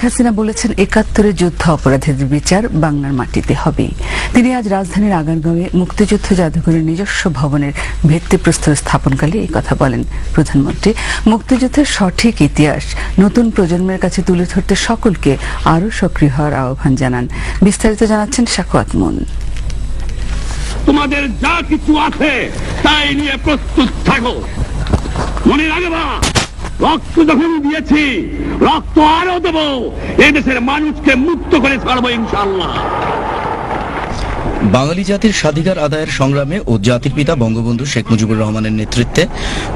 হাসিনা বলেছেন ৭১-এর যুদ্ধ অপরাধীদের বিচার বাংলার মাটিতে হবে। তিনি আজ রাজধানীর আগারগাঁওয়ে মুক্তিযুদ্ধ জাদুঘরের নিজস্ব ভবনের ভিত্তিপ্রস্তর স্থাপনকালে এই কথা বলেন প্রধানমন্ত্রী। মুক্তিযুদ্ধের সঠিক ইতিহাস নতুন প্রজন্মের কাছে তুলে ধরতে সকলকে আরও সক্রিয় হওয়ার আহ্বান জানান। বিস্তারিত জানাচ্ছেন সাখাওয়াত মুন। তোমাদের যা কিছু আছে তাই নিয়ে প্রস্তুত থাকো, মনে রাখবা রক্ত যখন দিয়েছি রক্ত আরো দেবো, এদেশের মানুষকে মুক্ত করে ছাড়বো ইনশাআল্লাহ। বাঙালি জাতির স্বাধিকার আদায়ের সংগ্রামে ও জাতির পিতা বঙ্গবন্ধু শেখ মুজিবুর রহমানের নেতৃত্বে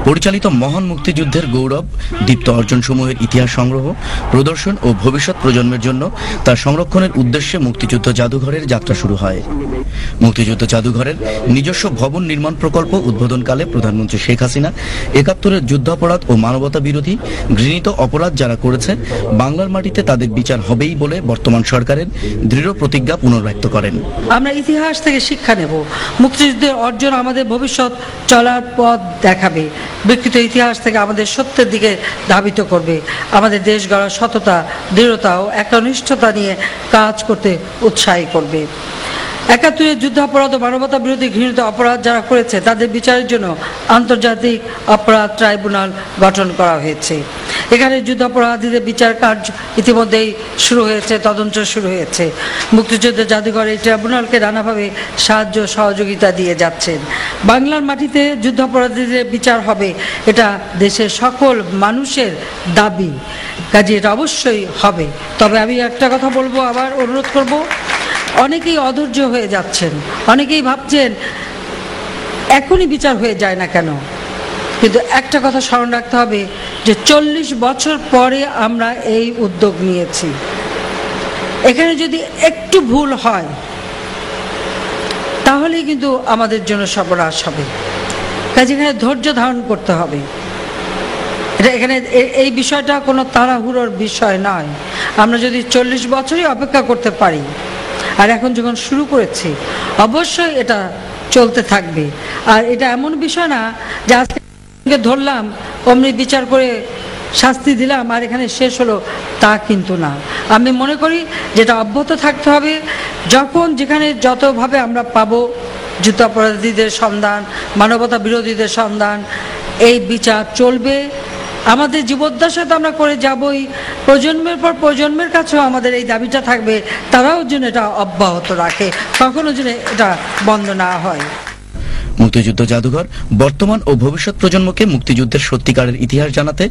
পরিচালিত মহান মুক্তিযুদ্ধের গৌরব দীপ্ত অর্জনসমূহের ইতিহাস সংগ্রহ, প্রদর্শন ও ভবিষ্যৎ প্রজন্মের জন্য তা সংরক্ষণের উদ্দেশ্যে মুক্তিযুদ্ধ জাদুঘরের যাত্রা শুরু হয়। মুক্তিযুদ্ধ জাদুঘরের নিজস্ব ভবন নির্মাণ প্রকল্প উদ্বোধনকালে প্রধানমন্ত্রী শেখ হাসিনা ৭১-এর যুদ্ধাপরাধ ও মানবতা বিরোধী ঘৃণিত অপরাধ যারা করেছে বাংলার মাটিতে তাদের বিচার হবেই বলে বর্তমান সরকারের দৃঢ় প্রতিজ্ঞা পুনর্ব্যক্ত করেন। আমরা ইতিহাস থেকে শিক্ষা নেব, মুক্তিযুদ্ধের অর্জন আমাদের ভবিষ্যৎ চলার পথ দেখাবে, বিকৃত ইতিহাস থেকে আমাদের সত্যের দিকে ধাবিত করবে, আমাদের দেশ গড়ার সততা, দৃঢ়তা ও একনিষ্ঠতা নিয়ে কাজ করতে উৎসাহী করবে। ৭১-এর যুদ্ধাপরাধ ও মানবতা বিরোধী ঘৃণিত অপরাধ যারা করেছে তাদের বিচারের জন্য আন্তর্জাতিক অপরাধ ট্রাইব্যুনাল গঠন করা হয়েছে। এখানে যুদ্ধাপরাধীদের বিচার কার্য ইতিমধ্যেই শুরু হয়েছে, তদন্ত শুরু হয়েছে। মুক্তিযুদ্ধের জাদুঘর এই ট্রাইব্যুনালকে নানাভাবে সাহায্য সহযোগিতা দিয়ে যাচ্ছেন। বাংলার মাটিতে যুদ্ধাপরাধীদের বিচার হবে, এটা দেশের সকল মানুষের দাবি, কাজে এটা অবশ্যই হবে। তবে আমি একটা কথা বলবো, আবার অনুরোধ করব, অনেকেই অধৈর্য হয়ে যাচ্ছেন, অনেকেই ভাবছেন এখনই বিচার হয়ে যায় না কেন, কিন্তু একটা কথা স্মরণ রাখতে হবে যে ৪০ বছর পরে আমরা এই উদ্যোগ নিয়েছি। এখানে যদি একটু ভুল হয় তাহলেই কিন্তু আমাদের জন্য সর্বনাশ হবে। কাজে এখানে ধৈর্য ধারণ করতে হবে। এখানে এই বিষয়টা কোনো তাড়াহুড়োর বিষয় নয়। আমরা যদি ৪০ বছরই অপেক্ষা করতে পারি, আর এখন যখন শুরু করেছি অবশ্যই এটা চলতে থাকবে। আর এটা এমন বিষয় না যে আজকে ধরলাম অমনি বিচার করে শাস্তি দিলাম আর এখানে শেষ হলো, তা কিন্তু না। আমি মনে করি যেটা অব্যাহত থাকতে হবে। যখন যেখানে যতভাবে আমরা পাবো যুদ্ধাপরাধীদের সন্ধান, মানবতা বিরোধীদের সন্ধান, এই বিচার চলবে। আমাদের জীবদ্দশা তো আমরা করে যাবই, প্রজন্মের পর প্রজন্মের কাছেও আমাদের এই দাবিটা থাকবে, তারাও যেন এটা অব্যাহত রাখে, কখনো যেন এটা বন্ধ না হয়। মুক্তিযুদ্ধ জাদুঘর বর্তমান ও ভবিষ্যৎ প্রজন্মকে মুক্তিযুদ্ধের সত্যিকারের ইতিহাস জানাতে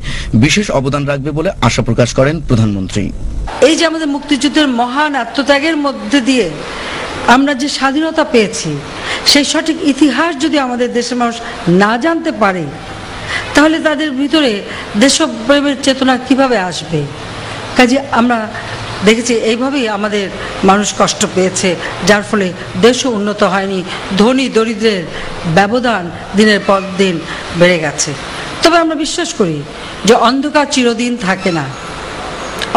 বিশেষ অবদান রাখবে বলে আশা প্রকাশ করেন প্রধানমন্ত্রী। এই যে আমাদের মুক্তিযুদ্ধের মহান আত্মত্যাগের মধ্যে দিয়ে আমরা যে স্বাধীনতা পেয়েছি, সেই সঠিক ইতিহাস যদি আমাদের দেশের মানুষ না জানতে পারে তাহলে তাদের ভিতরে দেশপ্রেমের চেতনা কিভাবে আসবে? কাজে আমরা দেখেছি এইভাবেই আমাদের মানুষ কষ্ট পেয়েছে, যার ফলে দেশও উন্নত হয়নি, ধনী দরিদ্রের ব্যবধান দিনের পর দিন বেড়ে গেছে। তবে আমরা বিশ্বাস করি যে অন্ধকার চিরদিন থাকে না,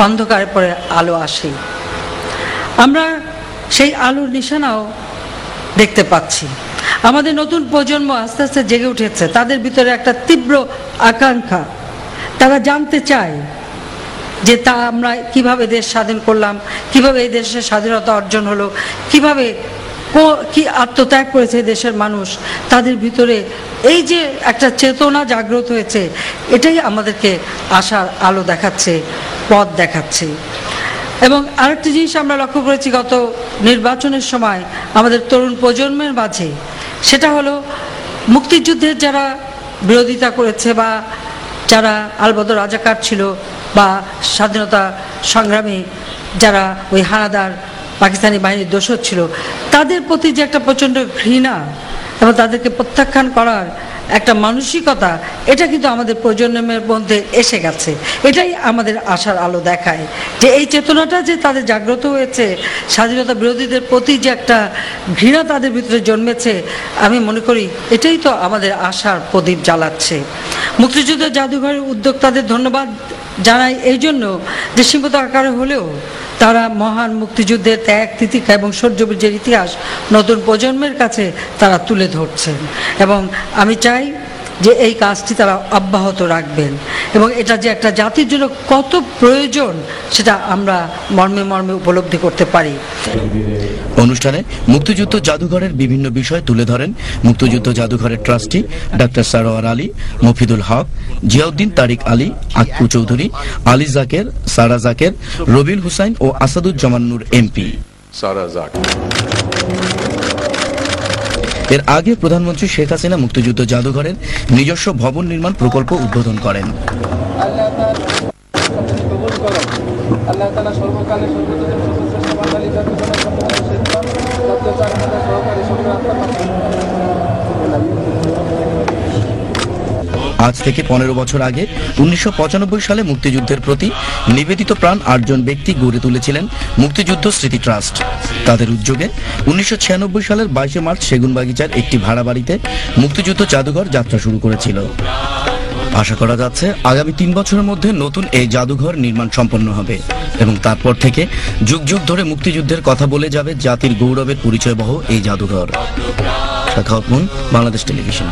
অন্ধকারের পরে আলো আসে। আমরা সেই আলোর নিশানাও দেখতে পাচ্ছি। আমাদের নতুন প্রজন্ম আস্তে আস্তে জেগে উঠেছে, তাদের ভিতরে একটা তীব্র আকাঙ্ক্ষা, তারা জানতে চায় যে তা আমরা কিভাবে দেশ স্বাধীন করলাম, কিভাবে এই দেশের স্বাধীনতা অর্জন হলো, কিভাবে কি আত্মত্যাগ করেছে দেশের মানুষ। তাদের ভিতরে এই যে একটা চেতনা জাগ্রত হয়েছে, এটাই আমাদেরকে আশার আলো দেখাচ্ছে, পথ দেখাচ্ছে। এবং আরেকটি জিনিস আমরা লক্ষ্য করেছি গত নির্বাচনের সময় আমাদের তরুণ প্রজন্মের মাঝে, সেটা হলো মুক্তিযুদ্ধের যারা বিরোধিতা করেছে বা যারা আলবদর রাজাকার ছিল বা স্বাধীনতা সংগ্রামে যারা ওই হানাদার পাকিস্তানি বাহিনীর দোসর ছিল, তাদের প্রতি যে একটা প্রচণ্ড ঘৃণা এবং তাদেরকে প্রত্যাখ্যান করার একটা মানসিকতা, এটা কিন্তু আমাদের প্রজন্মের মধ্যে এসে গেছে। এটাই আমাদের আশার আলো দেখায় যে এই চেতনাটা যে তাদের জাগ্রত হয়েছে, স্বাধীনতা বিরোধীদের প্রতি যে একটা ঘৃণা তাদের ভিতরে জন্মেছে, আমি মনে করি এটাই তো আমাদের আশার প্রদীপ জ্বালাচ্ছে। মুক্তিযুদ্ধের জাদুঘরের উদ্যোক্তাদের ধন্যবাদ জানাই এই জন্য যে সীমিত আকারে হলেও তারা মহান মুক্তিযুদ্ধের ত্যাগ, তিতিক্ষা এবং শৌর্যবীর্যের ইতিহাস নতুন প্রজন্মের কাছে তারা তুলে ধরছেন। এবং আমি চাই যে এই কাজটি তারা অব্যাহত রাখবেন এবং এটা যে একটা জাতির জন্য কত প্রয়োজন সেটা আমরা মর্মে মর্মে উপলব্ধি করতে পারি। অনুষ্ঠানে মুক্তিযুদ্ধ জাদুঘরের বিভিন্ন বিষয় তুলে ধরেন মুক্তিযুদ্ধ জাদুঘরের ট্রাস্টি ডাক্তার সারোয়ার আলী, মফিদুল হক, জিয়াউদ্দিন তারিক আলী, আকু চৌধুরী, আলী জাকের, সারা জাকের, রবিউল হুসাইন ও আসাদুজ্জামান নূর এমপি। এর আগে প্রধানমন্ত্রী শেখ হাসিনা মুক্তিযুদ্ধ জাদুঘরের নিজস্ব ভবন নির্মাণ প্রকল্প উদ্বোধন করেন। আজ থেকে 15 বছর আগে 1995 সালে মুক্তিযুদ্ধের প্রতি নিবেদিত প্রাণ 8 জন ব্যক্তি গড়ে তুলেছিলেন মুক্তিযুদ্ধ স্মৃতি ট্রাস্ট। তাদের উদ্যোগে 1996 সালের 22 মার্চ সেগুনবাগিচার একটি ভাড়া বাড়িতে মুক্তিযুদ্ধ জাদুঘর যাত্রা শুরু করেছিল। আশা করা যাচ্ছে আগামী 3 বছরের মধ্যে নতুন এই জাদুঘর নির্মাণ সম্পন্ন হবে এবং তারপর থেকে যুগ যুগ ধরে মুক্তিযুদ্ধের কথা বলে যাবে জাতির গৌরবের পরিচয়বহ এই জাদুঘর। Shakhawat moon, Bangladesh television.